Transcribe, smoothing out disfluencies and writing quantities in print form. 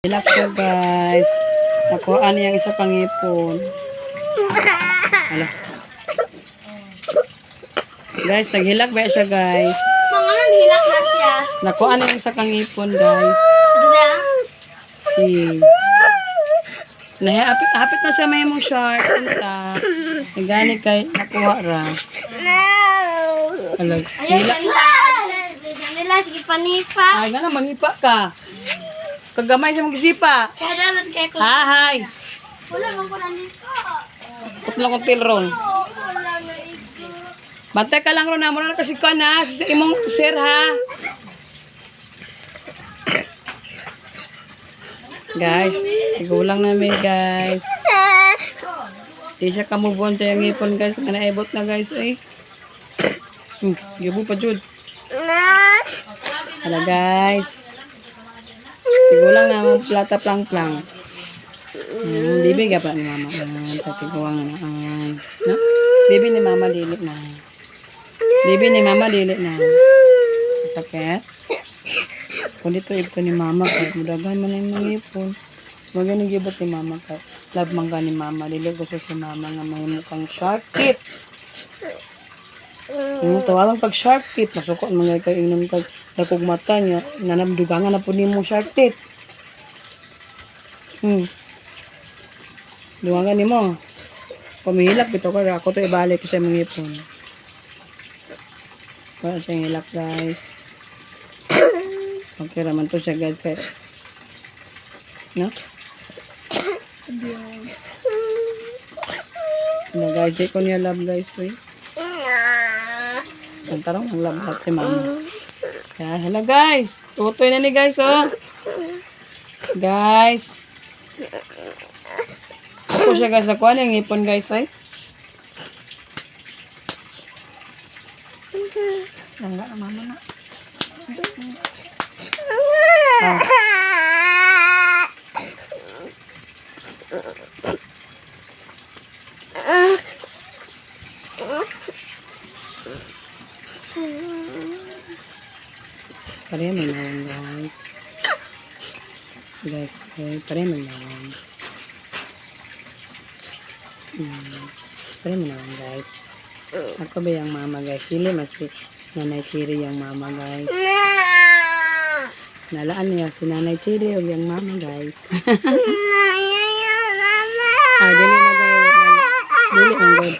Hilak ko guys. Nakuhaan niyang isa pang ipon. Hala. Guys, naghilak ba siya guys? Mga hilak na siya. Nakuhaan niyang isa pang ipon guys. Hapit na siya may mong shark. Punta. Nagani kay nakuha ra. Hala. Hilak. Nila, sige panipa. Ay, nga na, mangipa ka. Kagamay sa mag-isipa. Kadalan kay ko. Hi! Wala man ko nandito. Kutlo kong tilron. Wala na ito. Bantay ka lang ron na. Muna na kasi ka na. Sa imong sir ha. Guys, igulang namin guys. Di siya ka-move on sa yung ipon guys. Nga naibot na guys eh. Yubo pa jud. Hala guys. Tigulang na mga plata plang-plang. Bibi ka pa ni mama. Sa tigulang na. No? Bibi ni mama dilit na. Bibi ni mama dilit na. Sakit. Kung dito ito ni mama ka. Mudagan man yung mga ipon. Magaling gibot ni mama ka. Love man ka ni mama. Dili gusto si mama nga may mukhang shark teeth. Tawalang pag shark teeth. Masukot mga kainom kag nakog mata niya. Nanamdugangan na po ni mo shark teeth. Duwangan ni mo. Pumihilak bito ka. Ako to ibalik sa mga ipon. Wala siyang hilak guys. Okay raman to siya guys. Kaya, no? Ano guys. Di ko niya love guys. Tantarong ang love si mama. Kaya hello guys. Tutoy na ni guys oh. Guys. Ako siya guys. Nakuha niya yung ipon guys eh. Langga na mama na. Pareha may nawan guys. Guys, pareha may nawan. Pareha may nawan guys. Ako ba yung mama guys? Sili masih Nanay Chiri yung mama guys. Nalaan niya si Nanay Chiri o yung mama guys. Dili na guys. Dili ang God.